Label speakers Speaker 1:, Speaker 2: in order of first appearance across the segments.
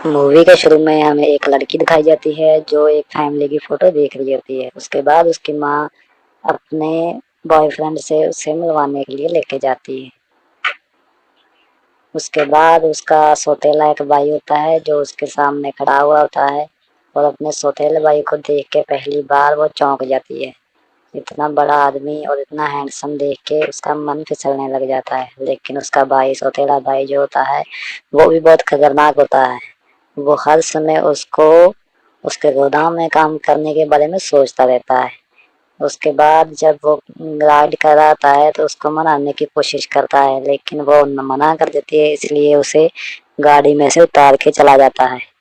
Speaker 1: Movie के शुरू में हमें एक लड़की दिखाई जाती है जो एक फैमिली की फोटो देख रही होती है। उसके बाद उसकी माँ अपने बॉयफ्रेंड से उसे मिलवाने के लिए लेके जाती है। उसके बाद उसका सौतेला एक भाई होता है जो उसके सामने खड़ा हुआ होता है और अपने सौतेले भाई को देख के पहली बार वो चौंक जाती है। इतना बड़ा आदमी और इतना हैंडसम देख के उसका मन फिसलने लग जाता है। लेकिन उसका भाई, सौतेला भाई जो होता है, वो भी बहुत खतरनाक होता है। वो हर समय उसको उसके गोदाम में काम करने के बारे में सोचता रहता है। उसके बाद जब वो राइड कर रहा होता है तो उसको मनाने की कोशिश करता है, लेकिन वो मना कर देती है, इसलिए उसे गाड़ी में से उतार के चला जाता है।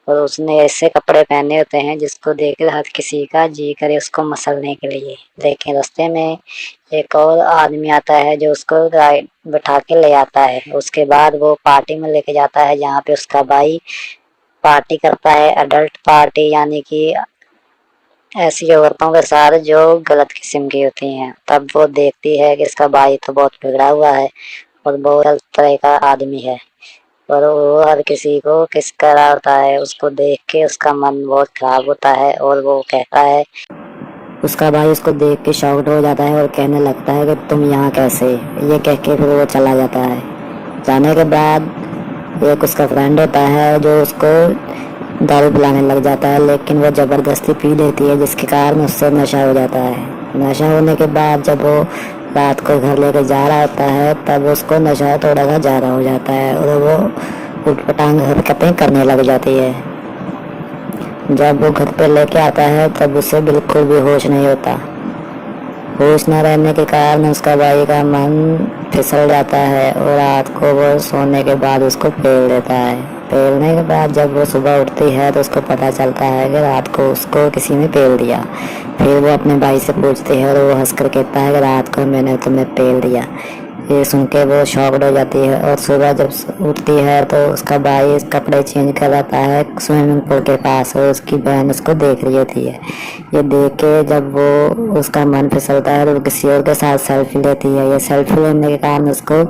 Speaker 1: और उसने ऐसे कपड़े पहने होते हैं जिसको देख कर हर किसी का जी करे उसको मसलने के लिए। लेकिन रास्ते में एक और आदमी आता है जो उसको राइड बैठा के ले आता है। उसके बाद वो पार्टी में लेके जाता है जहाँ पे उसका भाई पार्टी करता है, अडल्ट पार्टी, यानी कि ऐसी औरतों के साथ जो गलत किस्म की होती हैं। तब वो देखती है कि इसका भाई तो बहुत बिगड़ा हुआ है और बहुत गलत तरह का आदमी है, और वो हर किसी को किस कर रहा होता है। उसको देख के उसका मन बहुत खराब होता है और वो कहता है, उसका भाई उसको देख के शॉक्ड हो जाता है और कहने लगता है कि तुम यहाँ कैसे। ये कह के फिर वो चला जाता है। जाने के बाद एक उसका फ्रेंड होता है जो उसको दारू पिलाने लग जाता है, लेकिन वो जबरदस्ती पी लेती है जिसके कारण उससे नशा हो जाता है। नशा होने के बाद जब वो रात को घर लेकर जा रहा होता है तब उसको नशा थोड़ा सा ज़्यादा हो जाता है और वो उठपटांग हरकतें करने लग जाती है। जब वो घर पे लेके आता है तब उसे बिल्कुल भी होश नहीं होता। होश न रहने के कारण उसका भाई का मन फिसल जाता है और रात को वो सोने के बाद उसको पेल देता है। पेलने के बाद जब वो सुबह उठती है तो उसको पता चलता है कि रात को उसको किसी ने पेल दिया। फिर वो अपने भाई से पूछती है और वो हंसकर कहता है कि रात को मैंने तुम्हें पेल दिया। ये सुन के वो शॉक्ड हो जाती है और सुबह जब उठती है तो उसका भाई कपड़े चेंज कर आता है स्विमिंग पूल के पास और उसकी बहन उसको देख रही होती है। ये देख के जब वो उसका मन फिसलता है तो वो किसी और के साथ सेल्फी लेती है। ये सेल्फी लेने के कारण उसको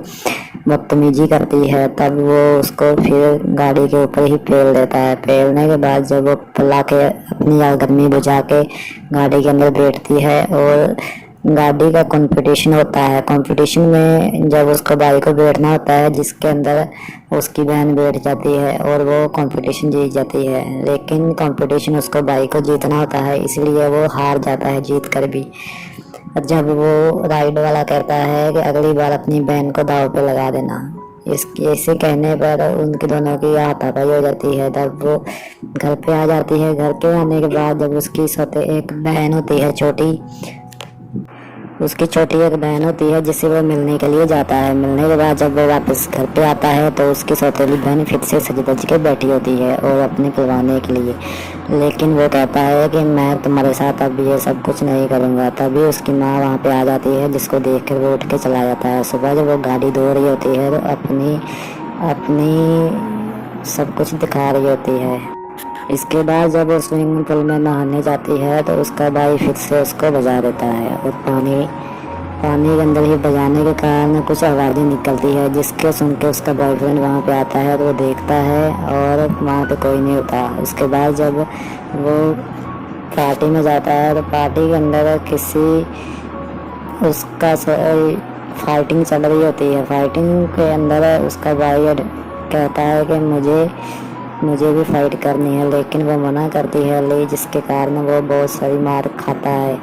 Speaker 1: बदतमीजी करती है। तब वो उसको फिर गाड़ी के ऊपर ही पेल देता है। पेलने के बाद जब वो पिला के अपनी गर्मी बुझा के गाड़ी के अंदर बैठती है और गाड़ी का कंपटीशन होता है। कंपटीशन में जब उसको भाई को बैठना होता है जिसके अंदर उसकी बहन बैठ जाती है और वो कंपटीशन जीत जाती है, लेकिन कंपटीशन उसको भाई को जीतना होता है इसलिए वो हार जाता है जीत कर भी। जब वो राइड वाला कहता है कि अगली बार अपनी बहन को दांव पे लगा देना, ऐसे कहने पर उनके दोनों की हाथापाई हो जाती है। तब वो घर पे आ जाती है। घर के आने के बाद जब उसकी सौते एक बहन होती है छोटी, उसकी छोटी एक बहन होती है जिससे वो मिलने के लिए जाता है। मिलने के बाद जब वो वापस घर पे आता है तो उसकी सौतेली बहन फिर से सज धज के बैठी होती है और अपने पिलवाने के लिए, लेकिन वो कहता है कि मैं तुम्हारे साथ अब ये सब कुछ नहीं करूँगा। तभी उसकी माँ वहाँ पे आ जाती है जिसको देख कर वो उठ के चला जाता है। सुबह जब वो गाड़ी धो रही होती है तो अपनी अपनी सब कुछ दिखा रही होती है। इसके बाद जब वो स्विमिंग पूल में नहाने जाती है तो उसका भाई फिर से उसको बजा देता है और पानी पानी के अंदर ही बजाने के कारण कुछ आवाज़ें निकलती है जिसके सुन के उसका बॉयफ्रेंड वहाँ पे आता है तो वो देखता है और वहाँ पे कोई नहीं होता। उसके बाद जब वो पार्टी में जाता है तो पार्टी के अंदर किसी उसका फाइटिंग चल रही होती है। फाइटिंग के अंदर उसका भाई कहता है कि मुझे भी फाइट करनी है, लेकिन वो मना करती है जिसके कारण वो बहुत सारी मार खाता है।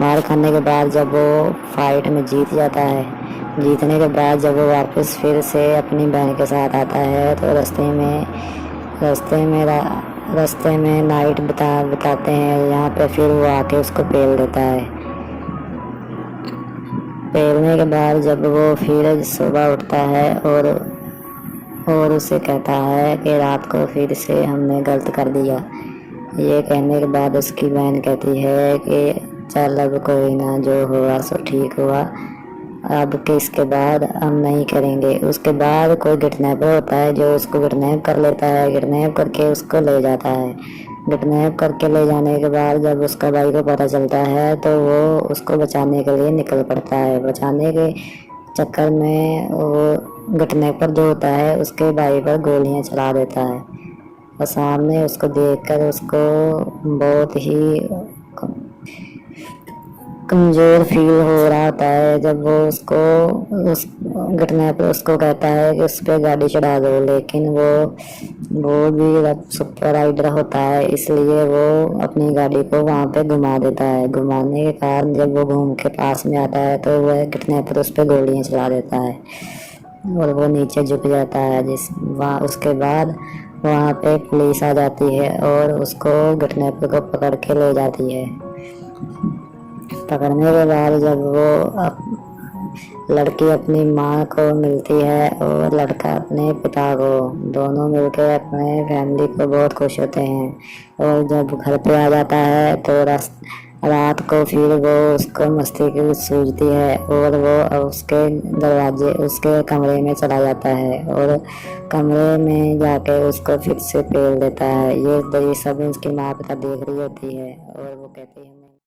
Speaker 1: मार खाने के बाद जब वो फाइट में जीत जाता है, जीतने के बाद जब वो वापस फिर से अपनी बहन के साथ आता है तो रास्ते में नाइट बिताते हैं। यहाँ पे फिर वो आके उसको पेल देता है। पेलने के बाद जब वो फिर सुबह उठता है और उसे कहता है कि रात को फिर से हमने गलत कर दिया। ये कहने के बाद उसकी बहन कहती है कि चल अब कोई ना, जो हुआ सो ठीक हुआ, अब के इसके बाद हम नहीं करेंगे। उसके बाद कोई किडनैपर होता है जो उसको किडनैप कर लेता है। किडनैप करके उसको ले जाता है। किडनैप करके ले जाने के बाद जब उसका भाई को पता चलता है तो वो उसको बचाने के लिए निकल पड़ता है। बचाने के चक्कर में वो किडनैपर जो होता है उसके भाई पर गोलियां चला देता है। और सामने उसको देखकर उसको बहुत ही कमजोर फील हो रहा होता है। जब वो उसको उस घटना पर उसको कहता है कि उस पर गाड़ी चढ़ा दो, लेकिन वो भी सुपर राइडर होता है, इसलिए वो अपनी गाड़ी को वहां पे घुमा देता है। घुमाने के कारण जब वो घूम के पास में आता है तो वह घटना पर उस पर गोलियां चला देता है और वो नीचे झुक जाता है। वहाँ उसके बाद वहाँ पे पुलिस आ जाती है और उसको घटना पर को पकड़ के ले जाती है। पकड़ने के बाद जब लड़की अपनी माँ को मिलती है और लड़का अपने पिता को, दोनों मिलकर अपने फैमिली को बहुत खुश होते हैं। और जब घर पे आ जाता है तो रात को फिर वो उसको मस्ती की सूझती है और वो उसके कमरे में चला जाता है और कमरे में जाके उसको फिर से पेल देता है। ये सब उसकी माँ पिता देख रही होती है और वो कहती है